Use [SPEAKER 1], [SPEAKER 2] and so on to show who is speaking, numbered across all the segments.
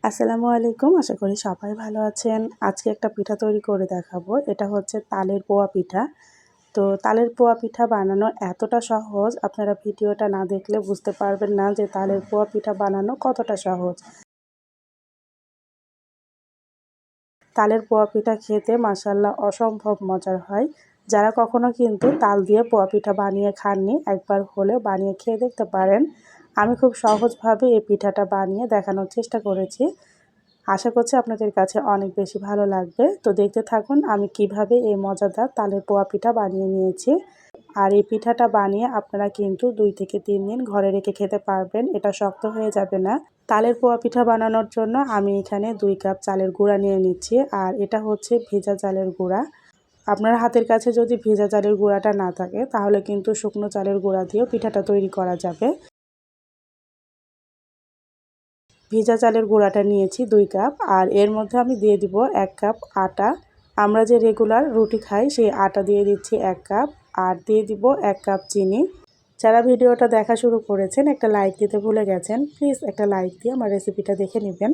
[SPEAKER 1] আসসালামু আলাইকুম। আশা করি সবাই ভালো আছেন। আজকে একটা পিঠা তৈরি করে দেখাবো। এটা হচ্ছে তালের পোয়া পিঠা। তো তালের পোয়া পিঠা বানানো এতটা সহজ, আপনারা ভিডিওটা না দেখলে বুঝতে পারবেন না যে তালের পোয়া পিঠা বানানো কতটা সহজ। তালের পোয়া পিঠা খেতে মাশাআল্লাহ অসম্ভব মজার হয়। যারা কখনো কিন্তু তাল দিয়ে পোয়া পিঠা বানিয়ে খাননি, একবার হলেও বানিয়ে খেয়ে দেখতে পারেন। আমি খুব সহজভাবে এই পিঠাটা বানিয়ে দেখানোর চেষ্টা করেছি। আশা করছি আপনাদের কাছে অনেক বেশি ভালো লাগবে। তো দেখতে থাকুন আমি কিভাবে এই মজাদার তালের পোয়া পিঠা বানিয়ে নিয়েছি। আর এই পিঠাটা বানিয়ে আপনারা কিন্তু 2 থেকে 3 দিন ঘরে রেখে খেতে পারবেন। এটা শক্ত হয়ে যাবে না। তালের পোয়া পিঠা বানানোর জন্য আমি এখানে 2 কাপ চালের গুঁড়া নিয়ে নিচ্ছি। আর এটা হচ্ছে ভেজা চালের গুঁড়া। আপনার হাতের কাছে যদি ভেজা চালের গুঁড়াটা না থাকে তাহলে কিন্তু শুকনো চালের গুঁড়া দিয়েও পিঠাটা তৈরি করা যাবে। ভেজা চালের গুঁড়াটা নিয়েছি 2 কাপ। আর এর মধ্যে আমি দিয়ে দিব 1 কাপ আটা। আমরা যে রেগুলার রুটি খাই সেই আটা দিয়ে দিচ্ছি 1 কাপ। আর দিয়ে দিব 1 কাপ চিনি। যারা ভিডিওটা দেখা শুরু করেছেন একটা লাইক দিতে ভুলে গেছেন, প্লিজ একটা লাইক দিয়ে আমার রেসিপিটা দেখে নেবেন।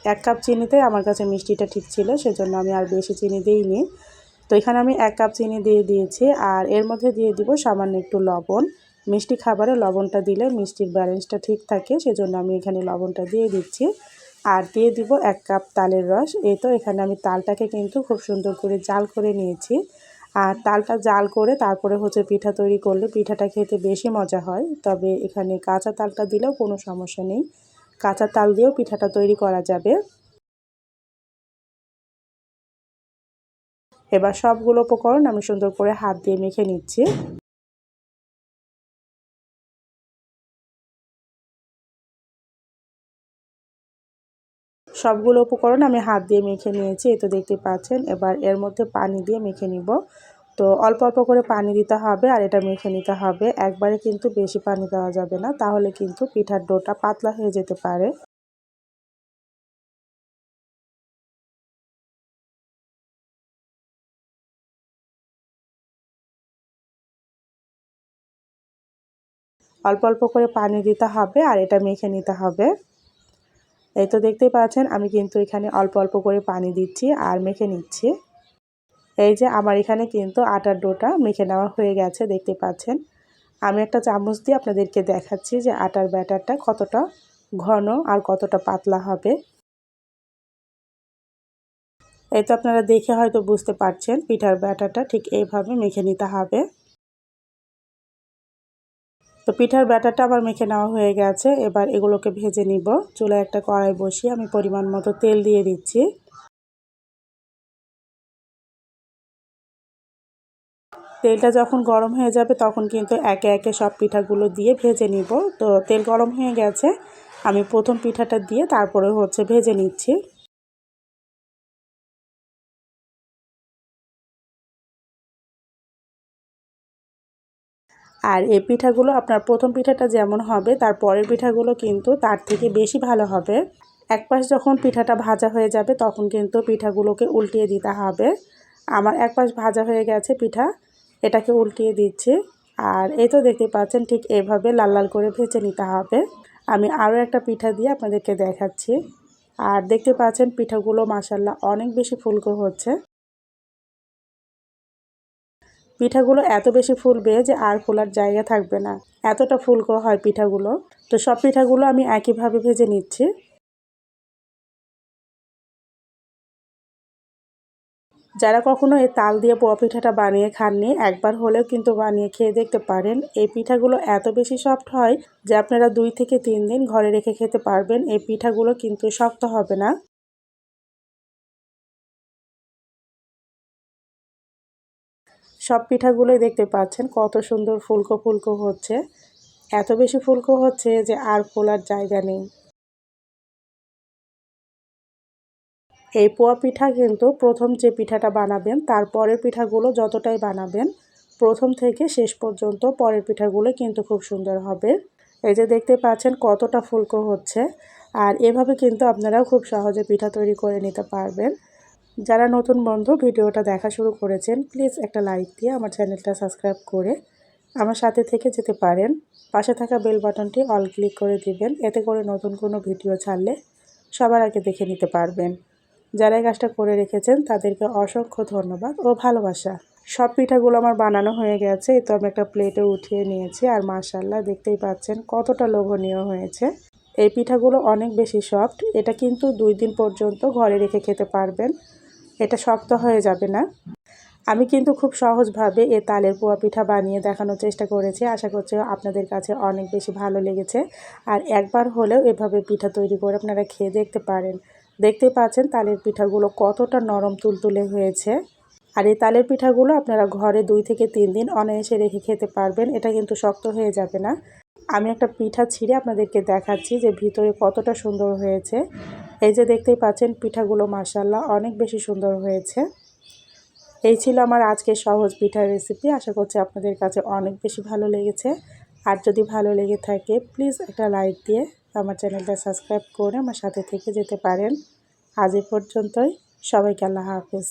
[SPEAKER 1] 1 কাপ চিনিতে আমার কাছে মিষ্টিটা ঠিক ছিল, সেজন্য আমি আর বেশি চিনি দিইনি। তো এখানে আমি 1 কাপ চিনি দিয়ে দিয়েছি। আর এর মধ্যে দিয়ে দিব সামান্য একটু লবণ। মিষ্টি খাবারে লবণটা দিলে মিষ্টির ব্যালেন্সটা ঠিক থাকে, সেজন্য আমি এখানে লবণটা দিয়ে দিচ্ছি। আর দিয়ে দিব 1 কাপ তালের রস। এই তো এখানে আমি তালটাকে কিন্তু খুব সুন্দর করে জাল করে নিয়েছি। আর তালটা জাল করে তারপরে হচ্ছে পিঠা তৈরি করলে পিঠাটা খেতে বেশি মজা হয়। তবে এখানে কাঁচা তালটা দিলেও কোনো সমস্যা নেই। কাঁচা তাল দিয়েও পিঠাটা তৈরি করা যাবে। এবার সবগুলো উপকরণ আমি সুন্দর করে হাত দিয়ে মেখে নিচ্ছি। সবগুলো উপকরণ আমি হাত দিয়ে মেখে নিয়েছি, এই তো দেখতে পাচ্ছেন। এবার এর মধ্যে পানি দিয়ে মেখে নিব। তো অল্প অল্প করে পানি দিতে হবে আর এটা মেখে নিতে হবে। একবারে কিন্তু বেশি পানি দেওয়া যাবে না, তাহলে কিন্তু পিঠার ডোটা পাতলা হয়ে যেতে পারে। অল্প অল্প করে পানি দিতে হবে আর এটা মেখে নিতে হবে। এই তো দেখতেই পাচ্ছেন আমি কিন্তু এখানে অল্প অল্প করে পানি দিচ্ছি আর মেখে নিচ্ছি। এই যে আমার এখানে কিন্তু আটার ডোটা মেখে নেওয়া হয়ে গেছে, দেখতে পাচ্ছেন। আমি একটা চামচ দিয়ে আপনাদেরকে দেখাচ্ছি যে আটার ব্যাটারটা কতটা ঘন আর কতটা পাতলা হবে। এই তো আপনারা দেখে হয়তো বুঝতে পারছেন পিঠার ব্যাটারটা ঠিক এইভাবে মেখে নিতে হবে। তো পিঠার ব্যাটারটা আবার মেখে নেওয়া হয়ে গেছে। এবার এগুলোকে ভেজে নিব। চুলায় একটা কড়াই বসিয়ে আমি পরিমাণ মতো তেল দিয়ে দিচ্ছি। তেলটা যখন গরম হয়ে যাবে তখন কিন্তু একে একে সব পিঠাগুলো দিয়ে ভেজে নিব। তো তেল গরম হয়ে গেছে, আমি প্রথম পিঠাটা দিয়ে তারপরে হচ্ছে ভেজে নিচ্ছি। আর এই পিঠাগুলো আপনার প্রথম পিঠাটা যেমন হবে তার পরের পিঠাগুলো কিন্তু তার থেকে বেশি ভালো হবে। এক পাশ যখন পিঠাটা ভাজা হয়ে যাবে তখন কিন্তু পিঠাগুলোকে উল্টিয়ে দিতে হবে। আমার এক পাশ ভাজা হয়ে গেছে পিঠা, এটাকে উল্টিয়ে দিচ্ছি। আর এই তো দেখতে পাচ্ছেন ঠিক এভাবে লাল লাল করে ভেজে নিতে হবে। আমি আরও একটা পিঠা দিয়ে আপনাদেরকে দেখাচ্ছি। আর দেখতে পাচ্ছেন পিঠাগুলো মাশাআল্লাহ অনেক বেশি ফুলকো হচ্ছে। পিঠাগুলো এত বেশি ফুলবে যে আর ফোলার জায়গা থাকবে না, এতটা ফুলকো হয় পিঠাগুলো। তো সব পিঠাগুলো আমি একইভাবে ভেজে নিচ্ছি। যারা কখনো এই তাল দিয়ে পোয়া পিঠাটা বানিয়ে খাননি, একবার হলেও কিন্তু বানিয়ে খেয়ে দেখতে পারেন। এই পিঠাগুলো এত বেশি সফট হয় যে আপনারা 2 থেকে 3 দিন ঘরে রেখে খেতে পারবেন। এই পিঠাগুলো কিন্তু শক্ত হবে না। সব পিঠাগুলোই দেখতে পাচ্ছেন কত সুন্দর ফুলকো ফুলকো হচ্ছে। এত বেশি ফুলকো হচ্ছে যে আর ফোলার জায়গা নেই। এই পোয়া পিঠা কিন্তু প্রথম যে পিঠাটা বানাবেন তারপরের পিঠাগুলো যতটাই বানাবেন, প্রথম থেকে শেষ পর্যন্ত পরের পিঠাগুলো কিন্তু খুব সুন্দর হবে। এই যে দেখতে পাচ্ছেন কতটা ফুলকো হচ্ছে। আর এভাবে কিন্তু আপনারাও খুব সহজে পিঠা তৈরি করে নিতে পারবেন। যারা নতুন বন্ধু ভিডিওটা দেখা শুরু করেছেন, প্লিজ একটা লাইক দিয়ে আমার চ্যানেলটা সাবস্ক্রাইব করে আমার সাথে থেকে যেতে পারেন। পাশে থাকা বেল বাটনটি অল ক্লিক করে দিবেন, এতে করে নতুন কোনো ভিডিও ছাড়লে সবার আগে দেখে নিতে পারবেন। যারা এই কাজটা করে রেখেছেন তাদেরকে অসংখ্য ধন্যবাদ ও ভালোবাসা। সব পিঠাগুলো আমার বানানো হয়ে গেছে। তো আমি একটা প্লেটে উঠিয়ে নিয়েছি আর মাশাআল্লাহ দেখতেই পাচ্ছেন কতটা লোভনীয় হয়েছে। এই পিঠাগুলো অনেক বেশি সফট। এটা কিন্তু 2 দিন পর্যন্ত ঘরে রেখে খেতে পারবেন। এটা শক্ত হয়ে যাবে না। আমি কিন্তু খুব সহজভাবে এই তালের পোয়া পিঠা বানিয়ে দেখানোর চেষ্টা করেছি। আশা করছি আপনাদের কাছে অনেক বেশি ভালো লেগেছে। আর একবার হলেও এভাবে পিঠা তৈরি করে আপনারা খেয়ে দেখতে পারেন। দেখতে পাচ্ছেন তালের পিঠাগুলো কতটা নরম তুলতুলে হয়েছে। আর এই তালের পিঠাগুলো আপনারা ঘরে 2 থেকে 3 দিন অনায়াসে রেখে খেতে পারবেন। এটা কিন্তু শক্ত হয়ে যাবে না। আমি একটা পিঠা ছিঁড়ে আপনাদেরকে দেখাচ্ছি যে ভিতরে কতটা সুন্দর হয়েছে। এই যে দেখতেই পাচ্ছেন পিঠাগুলো মাশাআল্লাহ অনেক বেশি সুন্দর হয়েছে। এই ছিল আমার আজকের সহজ পিঠার রেসিপি। আশা করছি আপনাদের কাছে অনেক বেশি ভালো লেগেছে। আর যদি ভালো লেগে থাকে প্লিজ একটা লাইক দিয়ে আমার চ্যানেলটা সাবস্ক্রাইব করে আমার সাথে থেকে যেতে পারেন। আজ এ পর্যন্তই। সবাইকে আল্লাহ হাফেজ।